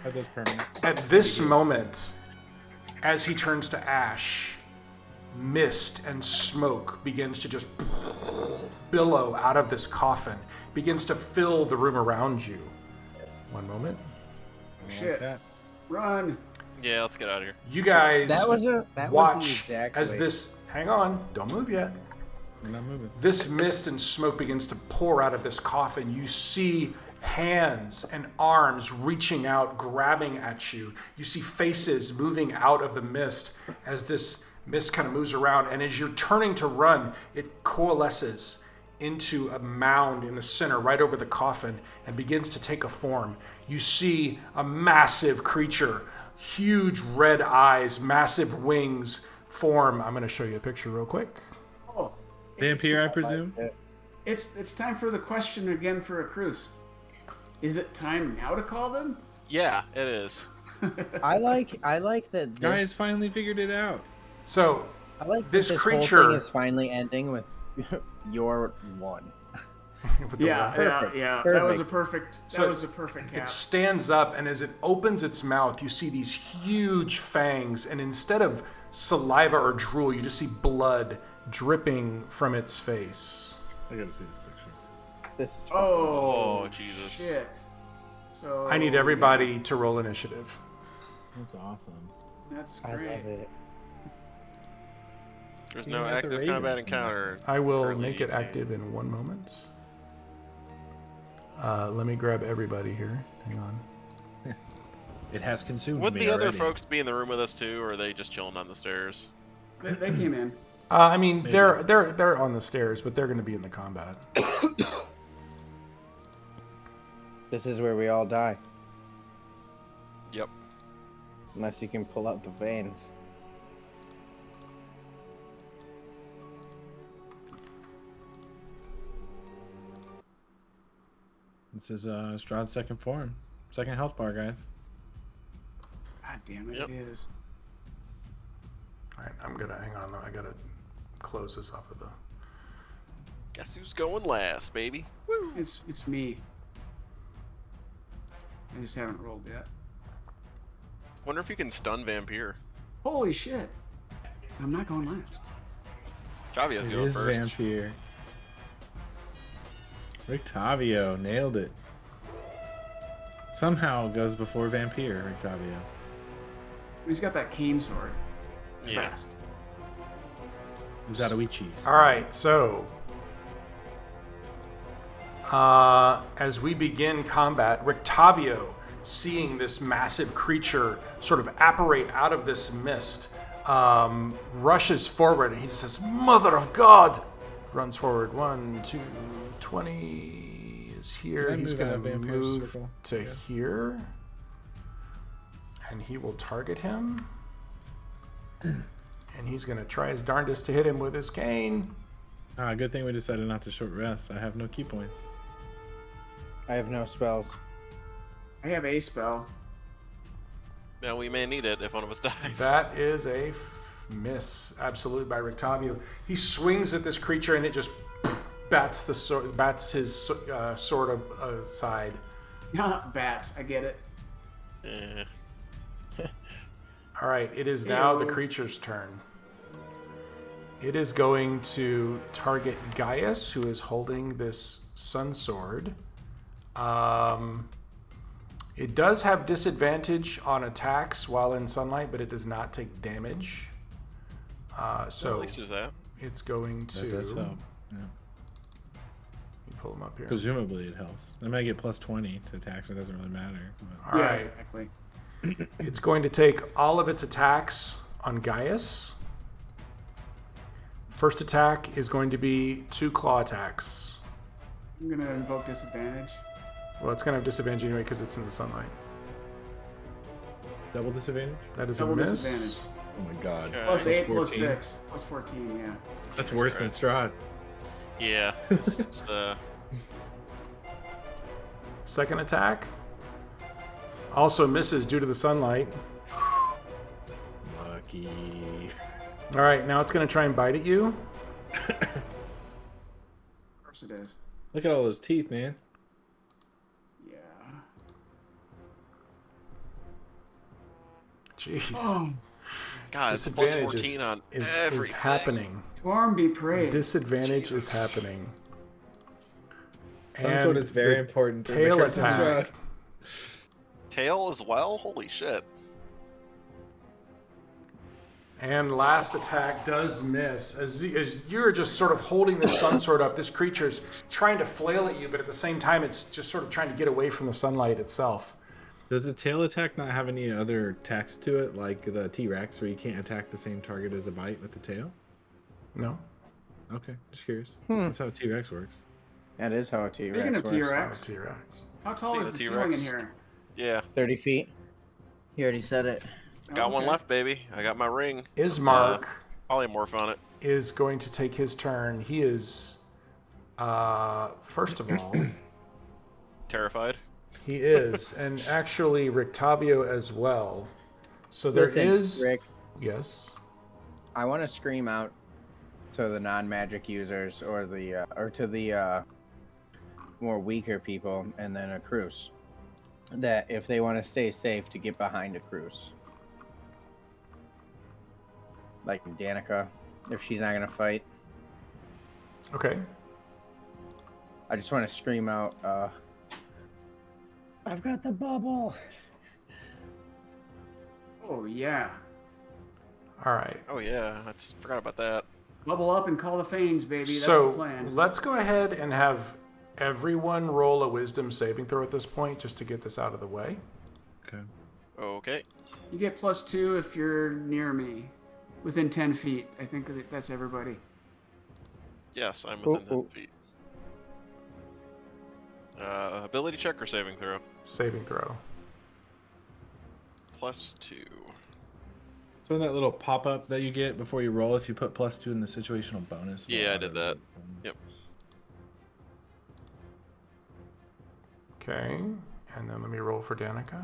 Are those permanent? At this moment, as he turns to ash, mist and smoke begins to just billow out of this coffin, begins to fill the room around you. One moment. Shit. Like Run. Yeah, let's get out of here. You guys that was the watch exact as way. this... Hang on, don't move yet. We're not moving. This mist and smoke begins to pour out of this coffin. You see hands and arms reaching out, grabbing at you. You see faces moving out of the mist as this mist kind of moves around. And as you're turning to run, it coalesces into a mound in the center right over the coffin and begins to take a form. You see a massive creature, huge red eyes, massive wings form. I'm going to show you a picture real quick. Oh, Vampire, I presume? it's time for the question again for Akrus. Is it time now to call them? Yeah, it is. I like that. This, Guys finally figured it out. So I like this that this creature whole thing is finally ending with your one. with the Yeah, Perfect. yeah. That Perfect. was a perfect. That So was a perfect It cap. stands up, and as it opens its mouth, you see these huge fangs, and instead of saliva or drool, you just see blood dripping from its face. I gotta see this picture. This is Oh, Jesus. Shit. So I need everybody to roll initiative. That's awesome. That's I great. love it. There's You no got the active Ravens combat in encounter. I will Early make it 18. active in 1 moment. Let me grab everybody here. Hang on. It has consumed Would me the other already. folks be in the room with us too, or are they just chilling on the stairs? They came in. I mean, Maybe. they're on the stairs, but they're going to be in the combat. This is where we all die, Yep. unless you can pull out the veins. This is Strahd's second form. Second health bar, guys. God damn it! Yep. It is. All right, I'm going to hang on. I got to close this off of the... Guess who's going last, baby? Woo! It's me. I just haven't rolled yet. Wonder if you can stun Vampire. Holy shit! I'm not going last. Javio's It going is first. Vampire. Rictavio nailed it. Somehow goes before Vampire, Rictavio. He's got that cane sword. Yeah. Fast. Zatoichi. All right, so as we begin combat, Rictavio, seeing this massive creature sort of apparate out of this mist, rushes forward and he says, "Mother of God!" Runs forward. 1, 2, 20 is here. Can I He's move going out to of Vampire's move circle? to Yeah. here. And he will target him. And he's going to try his darndest to hit him with his cane. Good thing we decided not to short rest. I have no key points. I have no spells. I have a spell. Yeah, we may need it if one of us dies. That is a miss, absolutely, by Rictavio. He swings at this creature and it just bats his sword aside. Bats. I get it. Eh. All right, it is now the Ew. creature's turn. It is going to target Gaius, who is holding this sun sword. It does have disadvantage on attacks while in sunlight, but it does not take damage. So At least there's that. it's going to... That does help. Yeah. You pull him up here. Presumably it helps. I might get plus 20 to attacks, so it doesn't really matter. But... All yeah, right. exactly. It's going to take all of its attacks on Gaius. First attack is going to be 2 claw attacks. I'm gonna invoke disadvantage. Well, it's going to have disadvantage anyway because it's in the sunlight. Double disadvantage? That is Double a miss. disadvantage. Oh my god. Okay. Plus 8, plus 14. 6, plus 14. Yeah. That's Jesus worse Christ. than Strahd. Yeah. This is, Second attack also misses due to the sunlight. Lucky. All right, now it's going to try and bite at you. Of course it is. Look at all those teeth, man. Yeah. Jeez. Oh, God, it's plus Disadvantage 14 on is everything. happening. Storm be praised. Disadvantage is Jesus. happening. That's what is very the important. in the tail Curse of attack. Strahd. Tail as well? Holy shit. And last attack does miss. As you're just sort of holding the sun sword up, this creature's trying to flail at you, but at the same time, it's just sort of trying to get away from the sunlight itself. Does the tail attack not have any other attacks to it, like the T-Rex, where you can't attack the same target as a bite with the tail? No? Okay, just curious. That's how T-Rex works. That is how a T-Rex Speaking of works. T-Rex, T-Rex. how tall Speaking is of the T-Rex. ceiling in here? Yeah. 30 feet. He already said it. Got one Okay. left, baby. I got my ring. Ismark Polymorph on it. is going to take his turn. He is, first of all, Terrified. he is, and actually Rictavio as well. So there Listen, is, Rick, yes. I want to scream out to the non-magic users or the or to the more weaker people, and then Akrus, that if they want to stay safe, to get behind Akrus. Like Danica, if she's not gonna fight. Okay. I just want to scream out, I've got the bubble. Oh yeah. All right. Oh yeah, forgot about that. Bubble up and call the Fanes, baby. That's So the plan. let's go ahead and have everyone roll a wisdom saving throw at this point, just to get this out of the way. Okay. Okay. You get +2 if you're near me, within 10 feet. I think that's everybody. Yes, I'm within Oh, 10 feet. Ability check or saving throw? Saving throw. +2. So in that little pop-up that you get before you roll, if you put +2 in the situational bonus. Yeah, roll I did out that. of Yep. Okay. And then let me roll for Danica.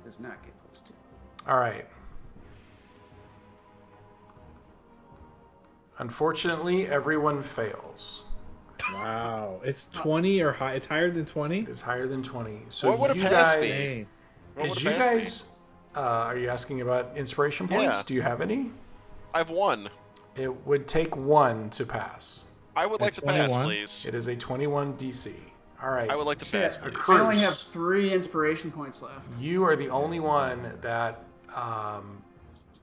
Does not get +2. All right. Unfortunately, everyone fails. Wow, it's 20 or high. It's higher than 20. It is higher than 20. So What would have you passed guys, me? Dang. What as would've you passed me? guys, are you asking about inspiration points? Yeah. Do you have any? I've won. It would take 1 to pass. I would like to pass, 21? please. It is a 21 DC. All right. I would like to pass, Shit, please. I only have Akrus. 3 inspiration points left. You are the only one that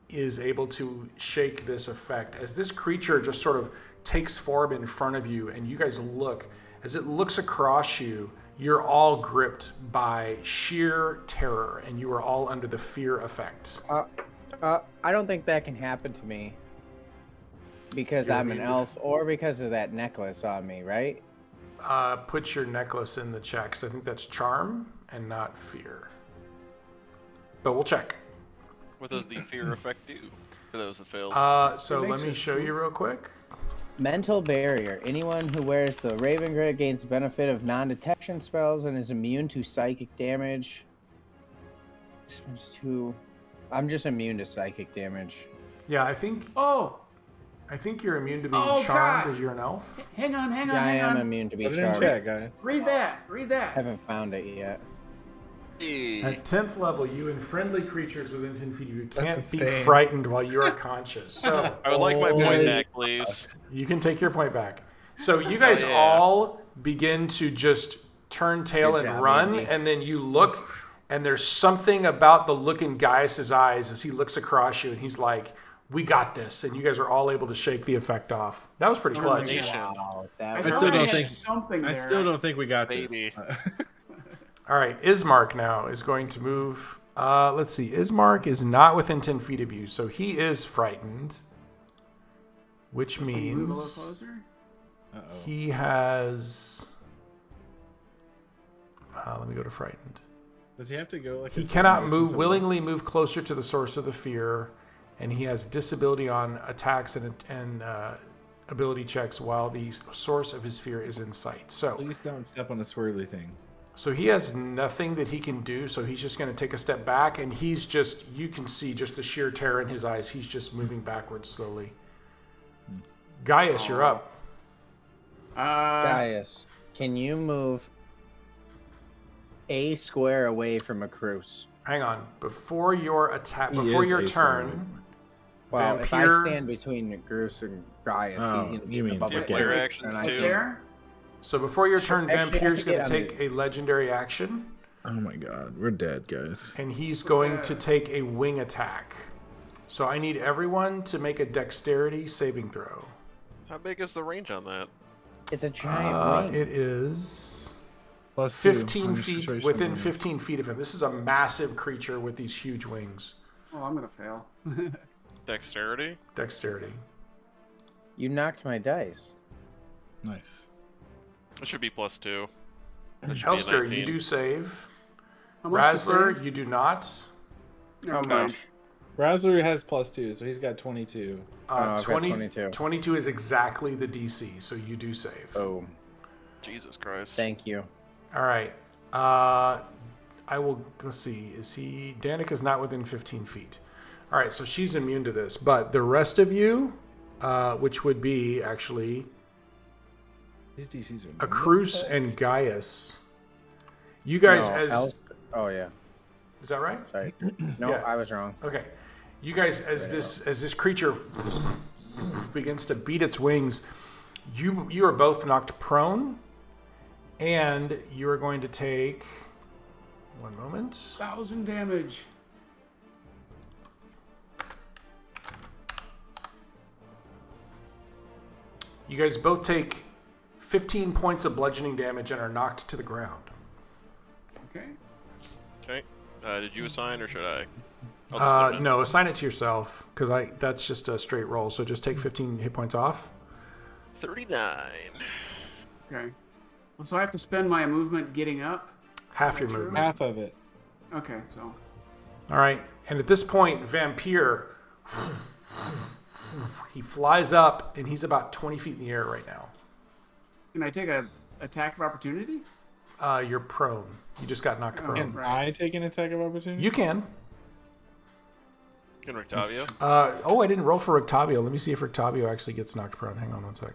is able to shake this effect. As this creature just sort of takes form in front of you, and you guys look, as it looks across you, you're all gripped by sheer terror, and you are all under the fear effect. I don't think that can happen to me. Because You're I'm an immune to- elf, or because of that necklace on me, right? Put your necklace in the check, 'cause I think that's charm and not fear. But we'll check. What does the fear effect do for those that failed? So It let makes me us show you real quick. Mental barrier. Anyone who wears the Raven Grid gains the benefit of non-detection spells and is immune to psychic damage. I'm just immune to psychic damage. Yeah, I think you're immune to being Oh, charmed God. because you're an elf. Hang on, Yeah, I am hang on. immune to be Put it in charmed. chat, guys. Read that. Haven't found it yet. Eh. At 10th level, you and friendly creatures within 10 feet of you can't That's be insane. frightened while you are conscious. So I would like my point back, please. you can take your point back. So you guys yeah. all begin to just turn tail Good and job, run, Andy. and then you look, and there's something about the look in Gaius's eyes as he looks across you, and he's like, "We got this," and you guys are all able to shake the effect off. That was pretty clutch. Nation. Wow, that I was I thought still I don't had think- something I there. still don't think we got Baby. this. All right, Ismark now is going to move. Let's see. Ismark is not within 10 feet of you, so he is frightened, which Move a little means closer. Uh-oh. he has. Let me go to frightened. Does he have to go like? He a certain cannot distance away? willingly move closer to the source of the fear, and he has disability on attacks and ability checks while the source of his fear is in sight. So. Please don't step on a swirly thing. So he has nothing that he can do, so he's just going to take a step back, and he's just, you can see just the sheer terror in his eyes. He's just moving backwards slowly. Gaius, you're up. Gaius, can you move a square away from Akrus. Hang on. Before your attack, He before is your a square turn, Well, if I Vampire. stand between Akrus and Gaius, Oh, he's going to be you mean above Do you the player player, actions and I too? Right can- there? So before your turn, Actually, I Vampire's can going get to on take a legendary action, Oh my god, we're dead, guys. and he's going to take a wing attack. So I need everyone to make a dexterity saving throw. How big is the range on that? It's a giant wing. It is Plus 15 2 feet, concentration within bonus. 15 feet of him. This is a massive creature with these huge wings. Oh, I'm gonna fail. Dexterity? Dexterity. You knocked my dice. Nice. It should be plus 2. That should Elster, be a 19. you do save. How much to Razzler, save? you do not. Never How mind. much? Razzler has plus 2, so he's got 22. I've got 22. 22 is exactly the DC, so you do save. Oh, Jesus Christ. thank you. All right. I will. Let's see. Is he? Danica's not within 15 feet. All right. So she's immune to this, but the rest of you, which would be actually These DCs are Akrus and Gaius. You guys, No, oh yeah, is that right? sorry. No, Yeah. I was wrong. Okay. You guys, as this creature begins to beat its wings, you are both knocked prone, and you are going to take. One moment. 1,000 damage. You guys both take 15 points of bludgeoning damage and are knocked to the ground. Okay. Okay. Did you assign or should I? I'll just put it in. No, assign it to yourself because that's just a straight roll. So just take 15 hit points off. 39. Okay. Well, so I have to spend my movement getting up. Half your True. movement. half of it. Okay, so All right. And at this point, Vampire, he flies up and he's about 20 feet in the air right now. can I take a attack of opportunity? You're prone. You just got knocked prone. Can Right. I take an attack of opportunity? You can. Can Octavio? I didn't roll for Octavio. Let me see if Octavio actually gets knocked prone. Hang on one sec.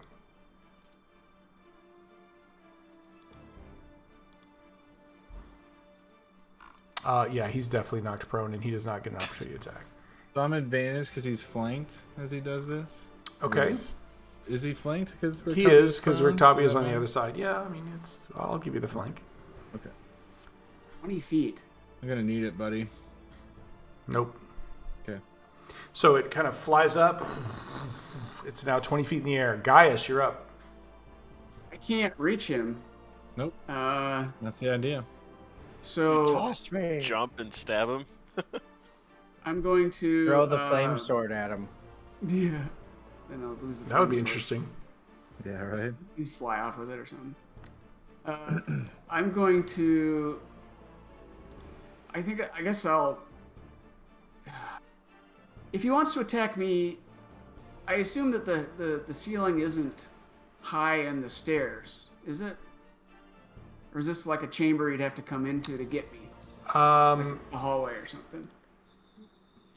Yeah, he's definitely knocked prone, and he does not get an opportunity attack. So I'm advantaged because he's flanked as he does this. Okay. Is he flanked? Because He is, because Octavio's on the other side. Yeah, I mean, I'll give you the flank. Okay. 20 feet. I'm gonna need it, buddy. Nope. Okay. So it kind of flies up. It's now 20 feet in the air. Gaius, you're up. I can't reach him. Nope. That's the idea. So Tossed me. Jump and stab him? I'm going to Throw the flame sword at him. Yeah. Then I'll lose the That would be flame sword. interesting. Yeah, right. You fly off with it or something. I'm going to. I guess I'll. If he wants to attack me, I assume that the ceiling isn't high in the stairs, is it? Or is this like a chamber he'd have to come into to get me? A hallway or something?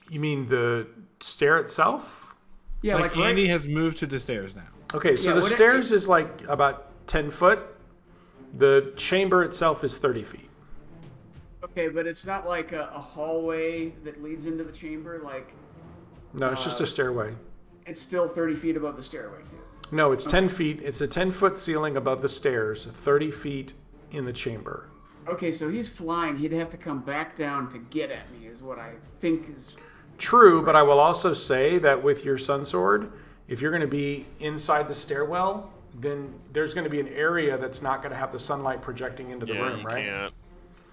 You mean the stair itself? Yeah, Like right- Andy has moved to the stairs now. Okay, so Yeah, the what it- stairs is like about 10 foot. The chamber itself is 30 feet. Okay, but it's not like a hallway that leads into the chamber. Like No, it's just a stairway. it's still 30 feet above the stairway too. No, it's 10 feet. It's a 10-foot ceiling above the stairs, 30 feet in the chamber. Okay, so he's flying. He'd have to come back down to get at me, is what I think is. True, but I will also say that with your sun sword, if you're going to be inside the stairwell, then there's going to be an area that's not going to have the sunlight projecting into the Yeah, room, you right?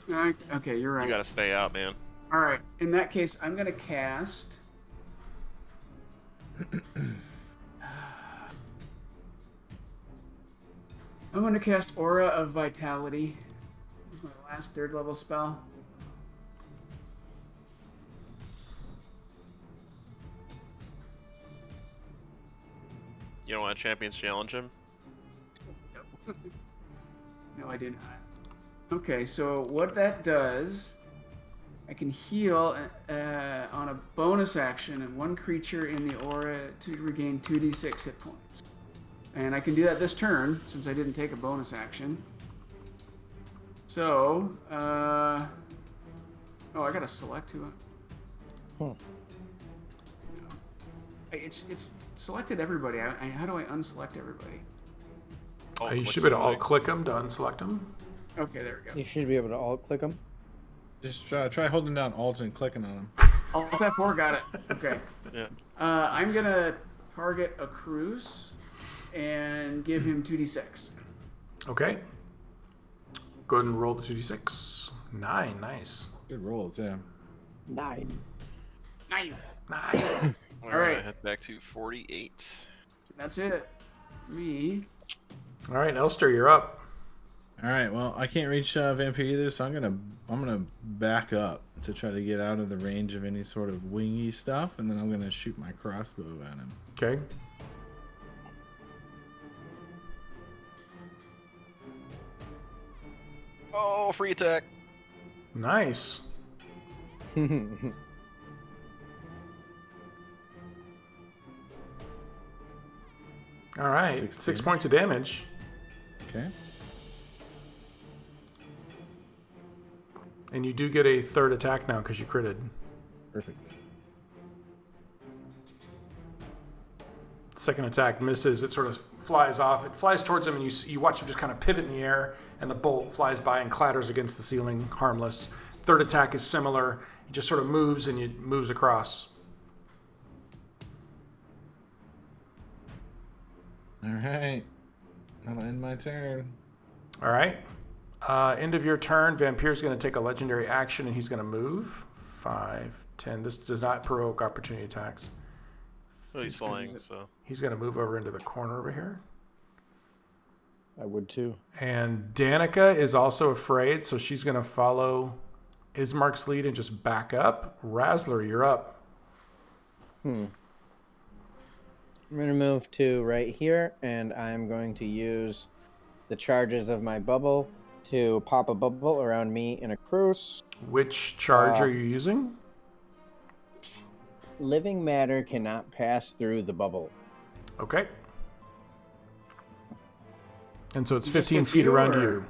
can't. Okay, you're right. You gotta stay out, man. All right. In that case, I'm gonna cast. I'm gonna cast Aura of Vitality. It's my last 3rd level spell. You don't want a champions challenge him? No, I do not. Okay, so what that does, I can heal on a bonus action and one creature in the aura to regain 2d6 hit points. And I can do that this turn, since I didn't take a bonus action. So So, oh, I gotta select who. It's selected everybody. How do I unselect everybody? You should be able to alt-click them to unselect them. Okay, there we go. You should be able to alt-click them. Just try holding down Alt and clicking on them. Alt F4, got it. Okay. Yeah. I'm gonna target Akrus and give him 2d6. Okay. Go ahead and roll the 2d6. 9, nice. Good rolls, yeah. 9. 9. 9. All right. Head back to 48. That's it. Me. All right, Elster, you're up. All right, well, I can't reach Vampire either, so I'm gonna back up to try to get out of the range of any sort of wingy stuff, and then I'm gonna shoot my crossbow at him. Okay. Oh, free attack. Nice. All right, 16. 6 points of damage. Okay. And you do get a third attack now because you critted. Perfect. Second attack misses. It sort of flies off. It flies towards him, and you watch him just kind of pivot in the air, and the bolt flies by and clatters against the ceiling, harmless. Third attack is similar. It just sort of moves, and it moves across. All right. That'll end my turn. All right. End of your turn. Vampire's going to take a legendary action, and he's going to move. 5, 10. This does not provoke opportunity attacks. Well, he's flying, so. He's going to move over into the corner over here. I would too. And Danica is also afraid, so she's going to follow Ismark's lead and just back up. Razzler, you're up. I'm going to move to right here, and I'm going to use the charges of my bubble to pop a bubble around me in Akrus. Which charge are you using? Living matter cannot pass through the bubble. Okay. And so it's It just 15 hits feet you, around or- you.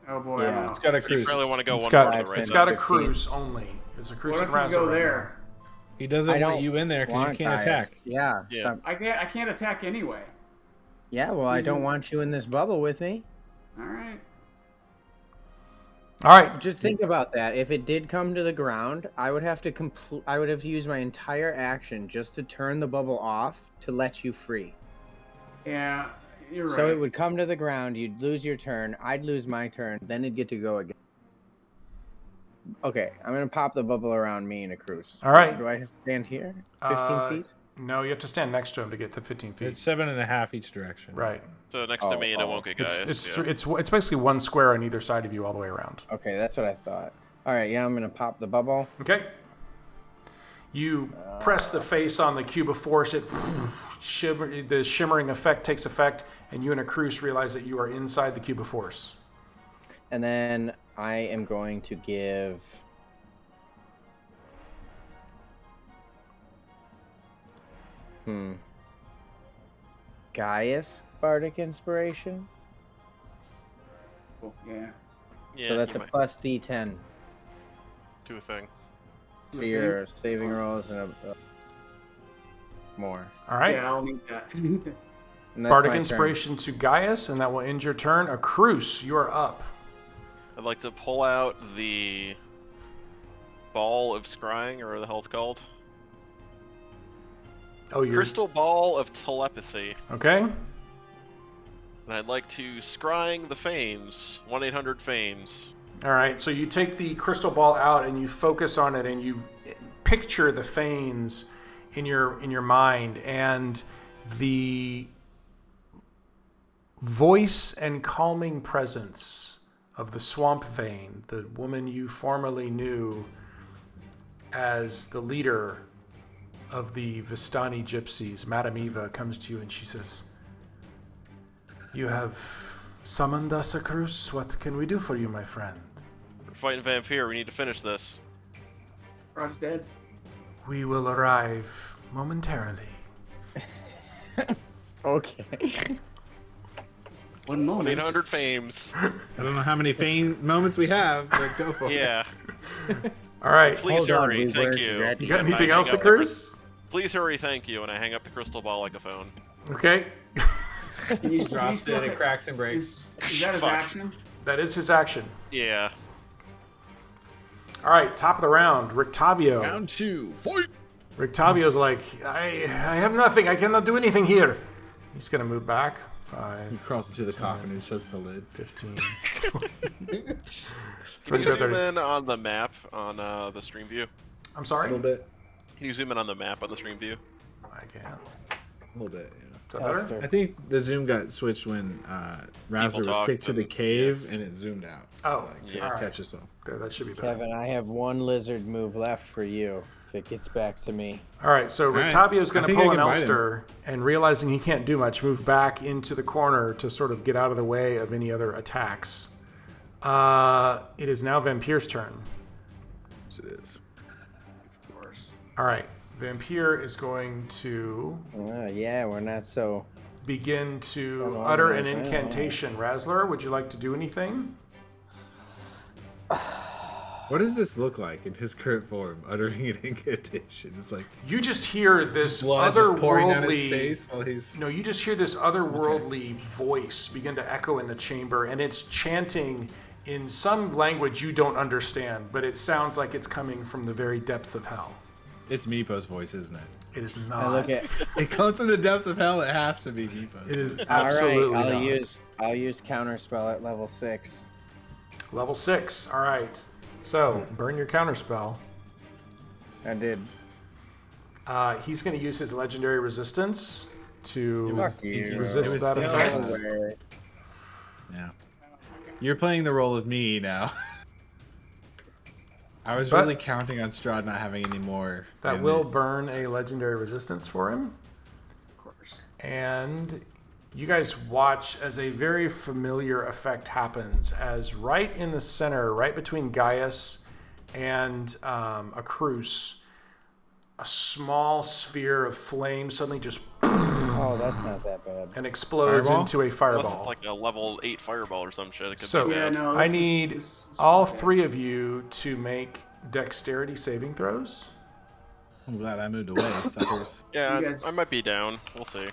Oh boy, Yeah. I don't know. It's got a You cruise. really want to go It's one got, more to the right it's side. got a 15. cruise only. It's a cruise What and if you Razzler go right there? He doesn't I want don't you in there because you want can't Gaius. attack. Yeah. Yeah. stop. I can't attack anyway. Yeah, well, I don't want you in this bubble with me. All right. All right. Just think about that. If it did come to the ground, I would have to I would have to use my entire action just to turn the bubble off to let you free. Yeah, you're right. So it would come to the ground, you'd lose your turn, I'd lose my turn, then it'd get to go again. Okay, I'm gonna pop the bubble around me in Akrus. All right. Do I have to stand here? 15 feet? No, you have to stand next to him to get to 15 feet. It's 7.5 each direction. Right. So next to me, and it won't get Gaius. It's basically one square on either side of you all the way around. Okay, that's what I thought. All right, yeah, I'm gonna pop the bubble. Okay. You press the face on the cube of force. It the shimmering effect takes effect, and you and Akrus realize that you are inside the cube of force. And then I am going to give... Gaius Bardic Inspiration? Cool. Yeah. Yeah, So that's you a might plus D10 do a thing. to your saving rolls and a more. All right. Yeah, I'll need that. And that's Bardic my turn. Inspiration to Gaius, and that will end your turn. Akrus, you are up. I'd like to pull out the ball of scrying, or whatever the hell it's called. Oh, you're... Crystal ball of telepathy. Okay. And I'd like to scrying the Fanes. 1-800-Fanes. All right, so you take the crystal ball out and you focus on it and you picture the Fanes in your mind, and the voice and calming presence of the Swamp Vane, the woman you formerly knew as the leader of the Vistani gypsies, Madame Eva, comes to you and she says, "You have summoned us, Akrus. What can we do for you, my friend?" We're fighting Vampire. We need to finish this. Rod's dead. "We will arrive momentarily." Okay. One moment. 800 fames. I don't know how many moments we have, but go for it. Yeah. All right. Please Hold on, hurry, we thank were you. directing- You got And I anything hang else, up the Akrus? Please hurry, thank you, and I hang up the crystal ball like a phone. Okay. Can you Drops still it, it cracks and breaks. Is that his Fuck. action? That is his action. Yeah. All right, top of the round, Rictavio. Round 2, fight! Rictavio's like, I have nothing. I cannot do anything here. He's going to move back. 5, He crawls into the coffin and shuts the lid. 15. Can you zoom in on the map on the stream view? I'm A sorry? little bit. Can you zoom in on the map on the stream view? I can't. A little bit, yeah. Is that better? Elster. I think the zoom got switched when Razzler was talked kicked to the and- cave and it zoomed out. Oh, to all right. catch us all. Okay, that should be better. Kevin, I have one lizard move left for you. If it gets back to me. All right, so right. Rictavio's going I to think I pull an can bite him. Elster, and realizing he can't do much, move back into the corner to sort of get out of the way of any other attacks. It is now Vampire's turn. Yes, it is. Of course. All right, Vampire is going to Yeah, we're not so. begin to Hello, utter an Razzler. incantation. Razzler, would you like to do anything? What does this look like in his current form? Uttering an incantation. It's like You just hear this blood just pouring down his otherworldly. face while he's. No, you just hear this otherworldly voice begin to echo in the chamber, and it's chanting in some language you don't understand, but it sounds like it's coming from the very depths of hell. It's Meepo's voice, isn't it? It is I not. look at. It comes from the depths of hell. It has to be Meepo's. It is All absolutely right, not. I'll use counterspell at level 6. Level 6. All right. So burn your counterspell. I did. He's going to use his legendary resistance to Fuck you. resist It was that still- effect. No way. Yeah. You're playing the role of me now. I was But- really counting on Strahd not having any more. That in will it. burn a legendary resistance for him. Of course. And you guys watch as a very familiar effect happens, as right in the center, right between Gaius and Akrus, a small sphere of flame suddenly just Oh, that's not that bad. and explodes Fireball? into a Unless fireball. it's like a level 8 fireball or some shit. It could So- be Yeah, bad. no. I this is- need this is all okay. 3 of you to make dexterity saving throws. I'm glad I moved away, suckers. Yeah, You guys- I might be down. We'll see.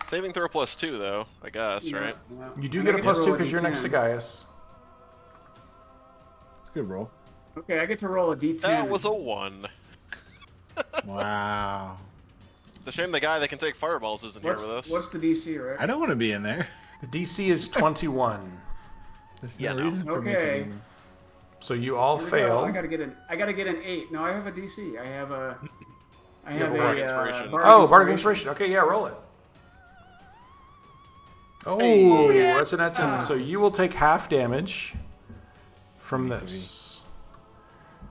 Saving throw +2 though, I guess, Yeah, right? yeah. You do And get I a +2 roll because you're next to D10. Gaius. It's a good roll. Okay, I get to roll a D10. That was a 1. Wow. It's a shame the guy that can take fireballs isn't here with us. What's the DC, right? I don't want to be in there. The DC is 21. There's Yeah, no no. reason for me to Okay. be in there. So you all Here we go. fail. I gotta get an 8. No, I have a DC. I have a. I You have have a a bardic inspiration. Oh, Bardic Inspiration. Okay, yeah, roll it. Oh, that's an at-10. So you will take half damage from this.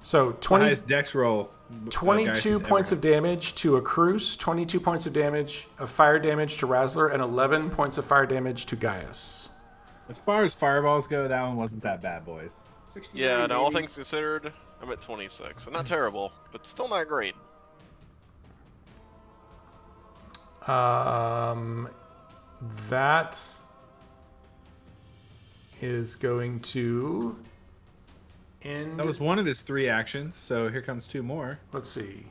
So 20, Highest dex roll. 22 points of damage to Akrus, 22 points of damage of fire damage to Razzler, and 11 points of fire damage to Gaius. As far as fireballs go, that one wasn't that bad, boys. 69, Yeah, no, all baby. things considered, I'm at 26. So not terrible, but still not great. That is going to end. That was one of his 3 actions, so here comes 2 more. Let's see.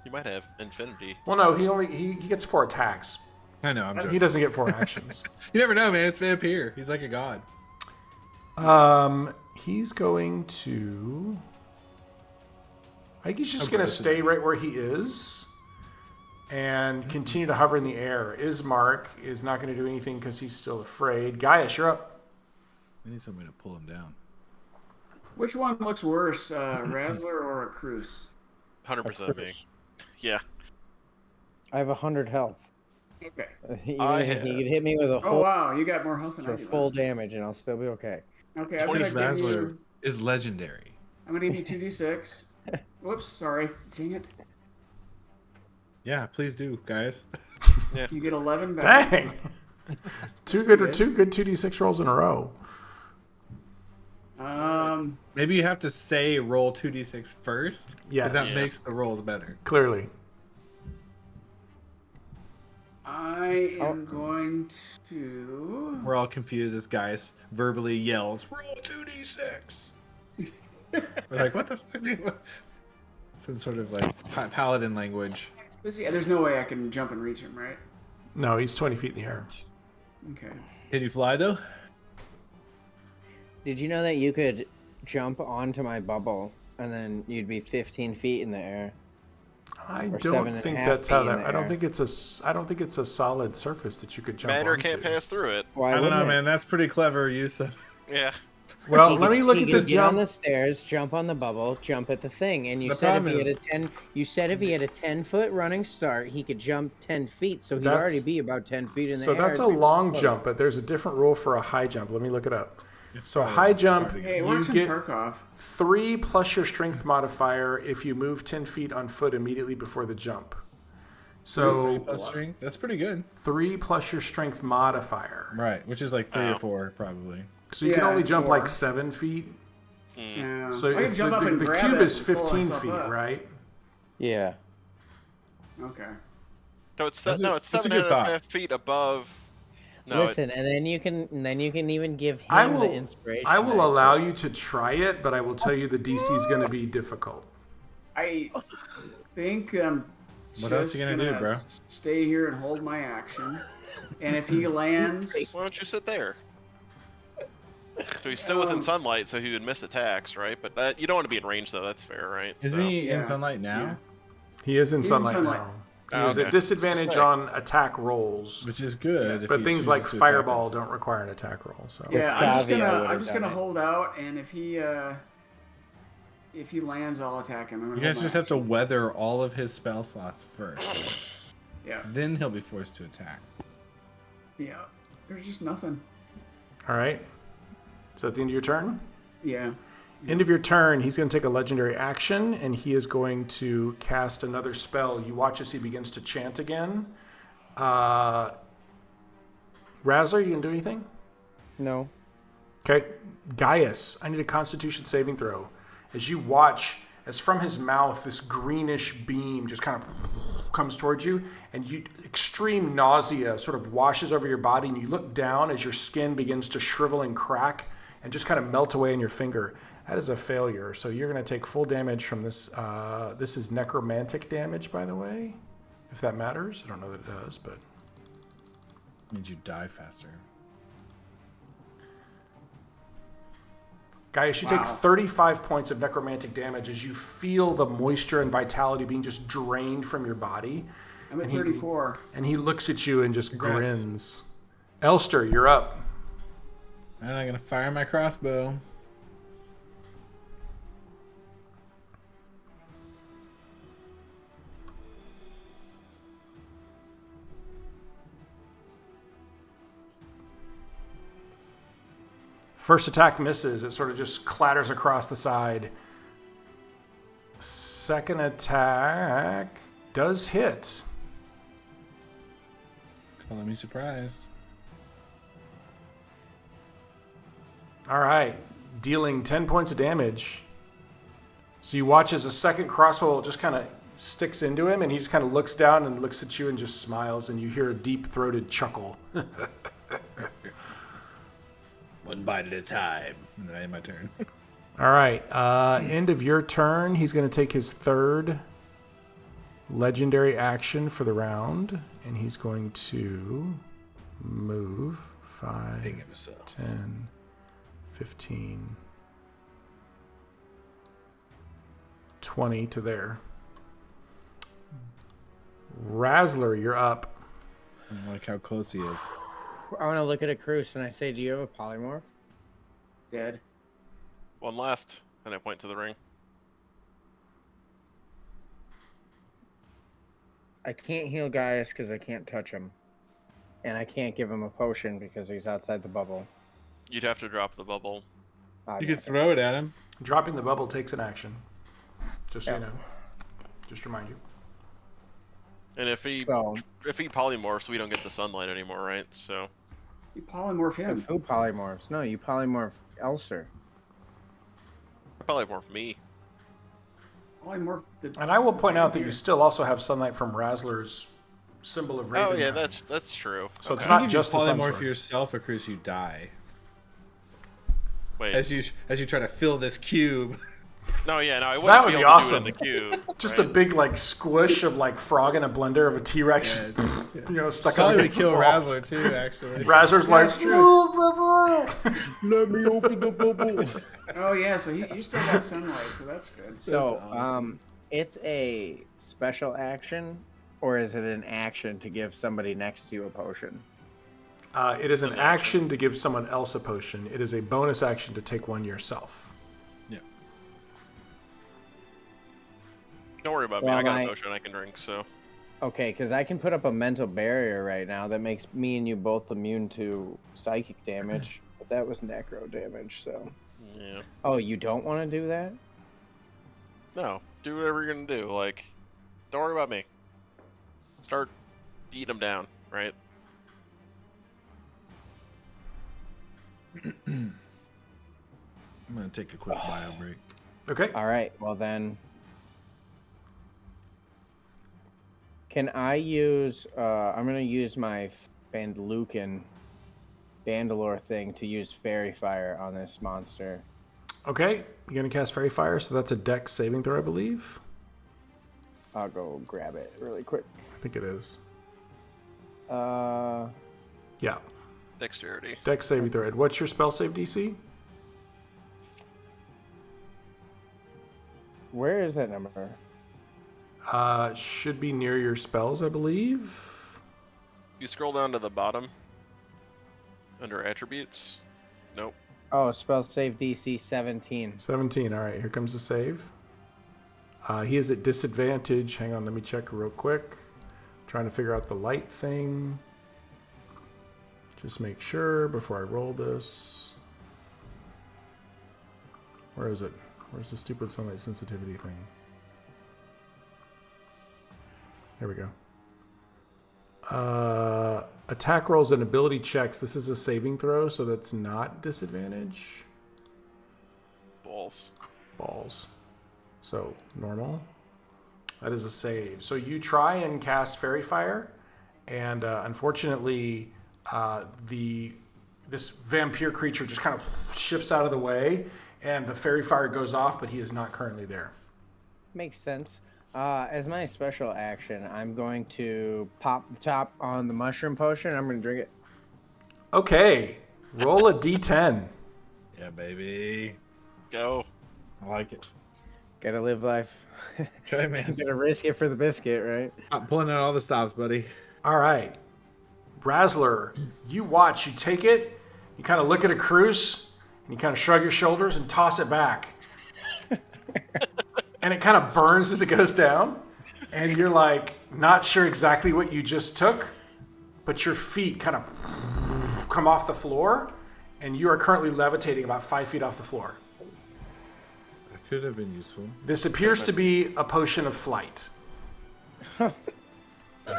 You might have infinity. Well, no, he gets 4 attacks. I know, I'm He just. doesn't get 4 actions. You never know, man. It's Vampire. He's like a god. He's going to. I think he's just Okay, going to this is- stay right where he is and continue to hover in the air. Ismark is not going to do anything because he's still afraid. Gaius, you're up. We need somebody to pull him down. Which one looks worse, Razzler or Akrus? 100% me. Yeah. I have 100 health. Okay. He I could hit me with a Oh whole wow, you got more health than I for do. full damage, and I'll still be okay. Okay, I'm 20 gonna give Razzler you. is legendary. I'm gonna give you 2d6. Whoops, sorry. Dang it. Yeah, please do, guys. You get 11 back. Dang. two good 2d6 rolls in a row. Maybe you have to say roll 2d6 first. Yes. But that Yes. makes the rolls better. Clearly. I am going to. We're all confused as Gaius verbally yells, "Roll 2d6." We're like, what the fuck? Some sort of like paladin language. Yeah, there's no way I can jump and reach him, right? No, he's 20 feet in the air. Okay. Can you fly though? Did you know that you could jump onto my bubble and then you'd be 15 feet in the air? I Or don't 7.5 think that's feet how in that. the I don't air. think it's a. I don't think it's a solid surface that you could jump Matter onto. can't pass through it. Why I don't know, wouldn't it? man. That's pretty clever use of. Yeah. Well, He let could- me look he at the could get on jump. the stairs, jump on the bubble, jump at the thing, and you The said if problem he had is- a 10, you said if he had a 10-foot running start, he could jump 10 feet, so he'd That's- already be about 10 feet in the So air. that's a long jump, but there's a different rule for a high jump. Let me look it up. So a high jump, Hey, it you works in get Tarkov. 3 plus your strength modifier if you move 10 feet on foot immediately before the jump. 3 So plus strength. That's pretty good. 3 plus your strength modifier. Right, which is like 3 or Wow. 4 probably. So you can Yeah, only it's jump 4. like 7 feet. Yeah. So I can it's jump up and the grab cube it is and pull 15 myself feet, up. right? Yeah. Okay. No, it's That's a- no, it's that's a 7 good thought. and a half feet above. No, Listen, and then you can even give him I the will. inspiration. I will dice. allow you to try it, but I will tell you the DC is going to be difficult. I think I'm What else you gonna do, bro? Stay here and hold my action. And if he lands, why don't you sit there? So he's still within sunlight, so he would miss attacks, right? But you don't want to be in range, though. That's fair, right? Isn't So- he Yeah. in sunlight now? Yeah. He is in He's in sunlight sunlight. now. Oh, He has a okay. disadvantage Just on attack rolls, Which is good. if but he things chooses like to attack fireball us. don't require an attack roll. So yeah, Caveat would've I'm just done gonna it. hold out, and if he lands, I'll attack him. I'm gonna You guys hold my just have to action. weather all of his spell slots first. Yeah, Then he'll be forced to attack. yeah. There's just nothing. all right. Is that the end of your turn? Yeah. End of your turn, he's going to take a legendary action, and he is going to cast another spell. You watch as he begins to chant again. Razzler, you going to do anything? No. Okay. Gaius, I need a Constitution saving throw. As you watch, as from his mouth, this greenish beam just kind of comes towards you, and extreme nausea sort of washes over your body, and you look down as your skin begins to shrivel and crack and just kind of melt away in your finger. That is a failure. So you're going to take full damage from this. This is necromantic damage, by the way, if that matters. I don't know that it does, but Means you die faster. Gaius, you take 35 points of necromantic damage as you feel the moisture and vitality being just drained from your body. I'm at And he- 34. And he looks at you and just Congrats. grins. Elster, you're up. And I'm gonna fire my crossbow. First attack misses. It sort of just clatters across the side. Second attack does hit. Calling me surprised. All right. Dealing 10 points of damage. So you watch as a second crossbow just kind of sticks into him, and he just kind of looks down and looks at you and just smiles, and you hear a deep-throated chuckle. One bite at a time. And then I end my turn. All right. End of your turn. He's going to take his third legendary action for the round, and he's going to move 5, Thinking of myself. 10, 15, 20 to there. Razzler, you're up. I like how close he is. I want to look at Akrus and I say, do you have a polymorph? Dead. One left, and I point to the ring. I can't heal Gaius because I can't touch him. And I can't give him a potion because he's outside the bubble. You'd have to drop the bubble. You could throw it at him. Dropping the bubble takes an action. Just so Yeah. you know. Just to remind you. And if he So, polymorphs, we don't get the sunlight anymore, right? So You polymorph him. who polymorphs? No, you polymorph Elster. polymorph me. Polymorph the. And I will point out that you still also have sunlight from Razzler's symbol of Raven. Oh yeah, that's true. So it's Okay. not just the polymorph sunsword. yourself, Akrus, you die. Wait. As you try to fill this cube. No, yeah, no, I That wouldn't would be be able awesome. to do it in the cube. Just right? a big like squish of like frog in a blender of a T-Rex, stuck up Probably would against kill the walls. Razzler too, actually. Razzler's like, Let me open the bubble. Oh yeah, so you still got sunlight, so that's good. So, awesome. it's a special action, or is it an action to give somebody next to you a potion? it is an action to give someone else a potion. It is a bonus action to take one yourself. Yeah. Don't worry about me. Well, I got a potion I can drink. So. Okay, because I can put up a mental barrier right now that makes me and you both immune to psychic damage, but that was necro damage, so... Yeah. Oh, you don't want to do that? No. Do whatever you're gonna do. Like, don't worry about me. Start beating them down, right? I'm gonna take a quick bio break. Okay. Alright, well then... Can I use... I'm going to use my Bandalore thing to use Fairy Fire on this monster. Okay. You're gonna cast Fairy Fire, so that's a Dex saving throw, I believe. I'll go grab it really quick. I think it is. Yeah. Dexterity. Dex saving throw. Ed, what's your spell save DC? Where is that number? Should be near your spells, I believe. You scroll down to the bottom. Under attributes. Nope. Oh, spell save DC 17. 17. All right, here comes the save. He is at disadvantage. Hang on, let me check real quick. Trying to figure out the light thing. Just make sure before I roll this. Where is it? Where's the stupid sunlight sensitivity thing? There we go. Attack rolls and ability checks. This is a saving throw, so that's not disadvantage. Balls. Balls. So, normal. That is a save. So you try and cast Fairy Fire, and unfortunately, this vampire creature just kind of shifts out of the way, and the Fairy Fire goes off, but he is not currently there. Makes sense. As my special action, I'm going to pop the top on the mushroom potion. I'm going to drink it. Okay. Roll a d10. Yeah, baby. Go. I like it. Gotta live life. Okay, man. Gotta risk it for the biscuit, right? I'm pulling out all the stops, buddy. All right. Razzler, you watch. You take it, you kind of look at Akrus, and you kind of shrug your shoulders and toss it back. And it kind of burns as it goes down. And you're like, not sure exactly what you just took, but your feet kind of come off the floor, and you are currently levitating about 5 feet off the floor. That could have been useful. This appears to be a potion of flight. That's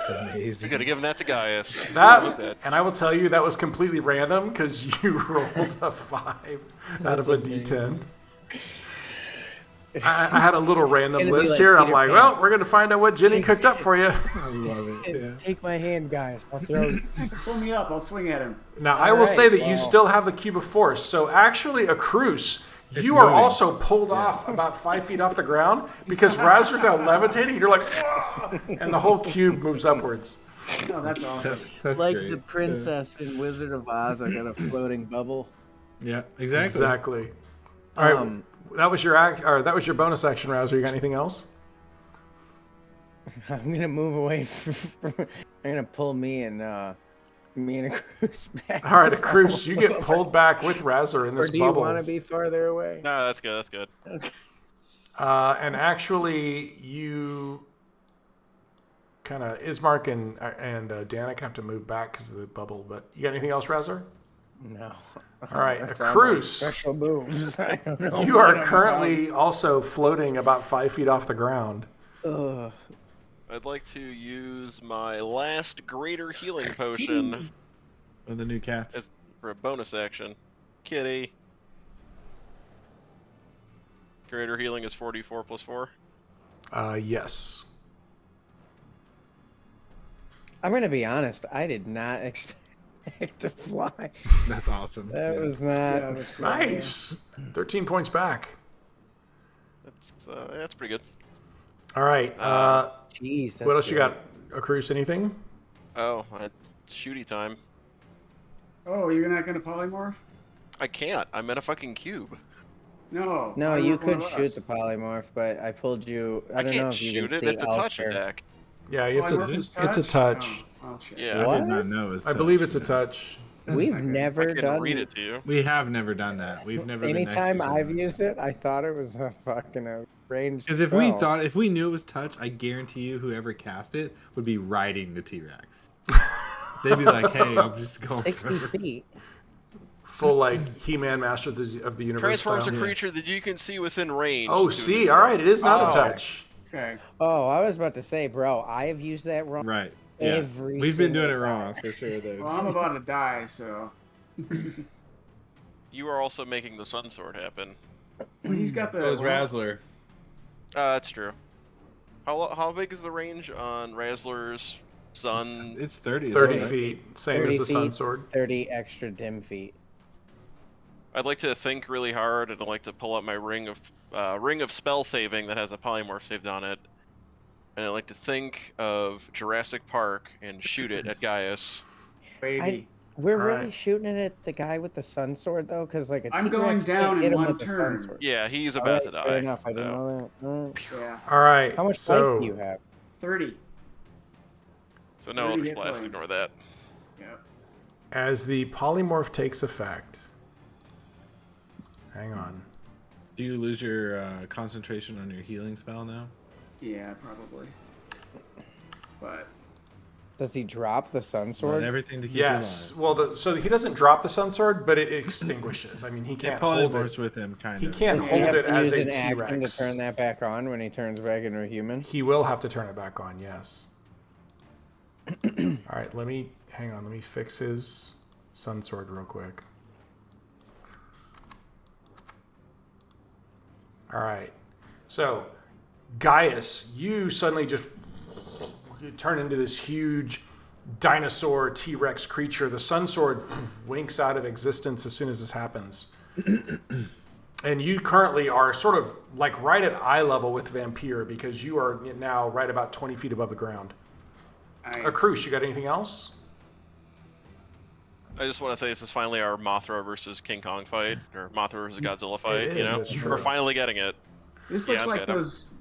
You amazing. could have given that to Gaius. That, and I will tell you, that was completely random because you rolled a 5 out of a d10. I had a little random It's gonna be list like here. I'm Peter like, Pan. well, we're going to find out what Jenny cooked up for you. I love it. Yeah. Take my hand, guys. I'll throw it. Pull me up. I'll swing at him. Now, I will right, say that you well. still have the cube of force. So actually, Akrus, you It's are moving. also pulled off about 5 feet off the ground because Razzler's now levitating. You're like, "Ah!" And the whole cube moves upwards. Oh, that's awesome. That's Like great. the princess in Wizard of Oz, I got a floating bubble. Yeah, exactly. Exactly. All right, that was your that was your bonus action, Razzler. You got anything else? I'm gonna move away from. I'm gonna pull me and a Cruz back. All right, Akrus, you get pulled back with Razzler in Or this do you bubble. want to be farther away? No, that's good. That's good. And actually, you kind of Ismark and Danik have to move back because of the bubble. But you got anything else, Razzler? No. All right, That's all my Akrus, special moves. I don't know you what are I'm currently also floating about 5 feet off the ground. about. Ugh. I'd like to use my last greater healing potion With the new cats. as for a bonus action. Kitty. Greater healing is 44 plus 4. Yes. I'm gonna be honest. I did not expect to fly. That's awesome. That Yeah. was not. Yeah, it was cool. Nice. 13 points back. That's pretty good. All right. Jeez. That's What else you good. got, Akrus? Anything? Oh, it's shooty time. Oh, you're not gonna polymorph? I can't. I'm in a fucking cube. No. No, you polymorph could one of shoot us. the polymorph, but I pulled you. I I don't know can't if you shoot can it. see It's a touch Elster. attack. Yeah, you have to. Polymorph is It's a touch. Oh, shit. Yeah. I What? did not know it was I believe touch, it's a yeah. touch. We've not good. I never can done. read it to you. We have never done that. We've never been Anytime nice to I've each other. used it, I thought it was a fucking ranged. Because if we knew it was touch, I guarantee you whoever cast it would be riding the T-Rex. They'd be like, "Hey, I'm just going 60 for feet. Full like He-Man, Master of the Universe. Transforms a style. creature that you can see within range. Oh, to see, this all right, it is not Oh. a touch. Okay. Oh, I was about to say, bro, I have used that wrong. right." Yeah, Every we've been doing it single wrong time. for sure. Though. Well, I'm about to die, so. You are also making the Sun Sword happen. He's got the. That was Razzler. That's true. How big is the range on Razzler's Sun? It's 30. 30 right? feet, same 30 as the Sun feet. Sword. 30 extra dim feet. I'd like to think really hard, and I'd like to pull up my ring of spell saving that has a polymorph saved on it, and I'd like to think of Jurassic Park and shoot it at Gaius. Baby. We're All really right. shooting it at the guy with the sun sword, though, because like a I'm T-Rex going can't down hit in him one with the sun turn. sword. Yeah, he's All about right, to die. Fair enough. I didn't so. know that. All right. Yeah. All right. How much so, life do you have? 30. So no 30 Eldritch hit Blast, points. ignore that. Yep. as the polymorph takes effect, hang on. Do you lose your concentration on your healing spell now? Yeah, probably. But Does he drop the sun Want sword? everything to keep Yes. you alive. Well, so he doesn't drop the Sun Sword, but it extinguishes. I mean, he It can't hold polymorphs it. with him, kind He of. can't Does he hold have it to as use a an action to T-Rex. turn that back on when he turns back into a human? He will have to turn it back on. Yes. All right. Hang on. Let me fix his Sun Sword real quick. All right. So, Gaius, you suddenly just turn into this huge dinosaur T-Rex creature. The Sun Sword winks out of existence as soon as this happens. And you currently are sort of like right at eye level with Vampire because you are now right about 20 feet above the ground. nice. Akrus, you got anything else? I just want to say this is finally our Mothra versus King Kong fight, or Mothra versus Godzilla fight. is, You know, it's true. we're finally getting it. This Yeah, looks I'm like good. those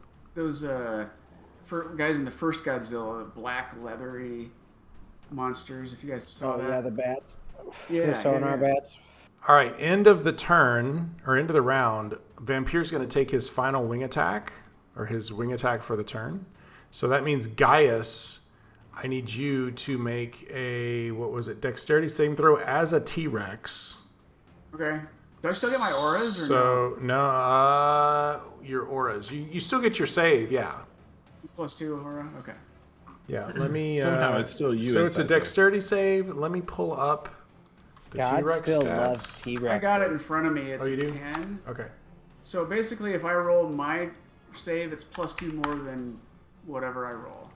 guys in the first Godzilla, the black leathery monsters. If you guys saw Oh, that. yeah, the bats. Yeah, The sonar yeah. bats. All right, end of the turn, or end of the round, Vampire's going to take his final wing attack, or his wing attack for the turn. So that means Gaius, I need you to make a, dexterity saving throw as a T-Rex. Okay. Do I still get my auras or So, no, your auras. You still get your save, yeah. no? +2 aura? Okay. Yeah, let me... Somehow it's still you So it's a inside there. dexterity save. Let me pull up the God T-Rex still stats. loves T-Rex. I got it in front of me. It's Oh, you a do? 10. Okay. So basically, if I roll my save, it's +2 more than whatever I roll.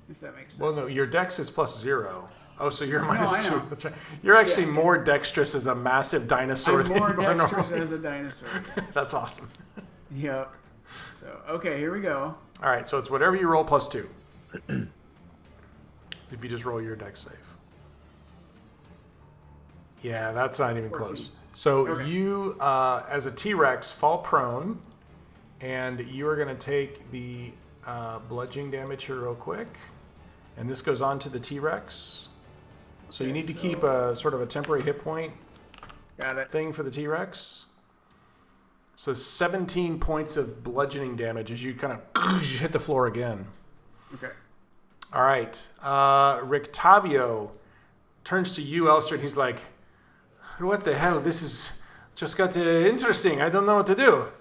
If that makes sense. Well, no, your dex is +0. Oh, so you're I -2. know. That's right. You're actually Yeah. more dexterous as a massive dinosaur I'm than more you are dexterous normally. as a dinosaur. Yes. That's awesome. Yep. So, okay, here we go. All right, so it's whatever you roll +2. If you just roll your dex save. Yeah, that's not even 14. close. So Okay. you, as a T-Rex, fall prone, and you are going to take the bludgeoning damage here real quick. And this goes on to the T-Rex. So you Okay, need to so- keep a sort of a temporary hit point Got it. thing for the T-Rex. So 17 points of bludgeoning damage as you kind of hit the floor again. Okay. All right. Rictavio turns to you, Elster, and he's like, what the hell? This is just got interesting. I don't know what to do.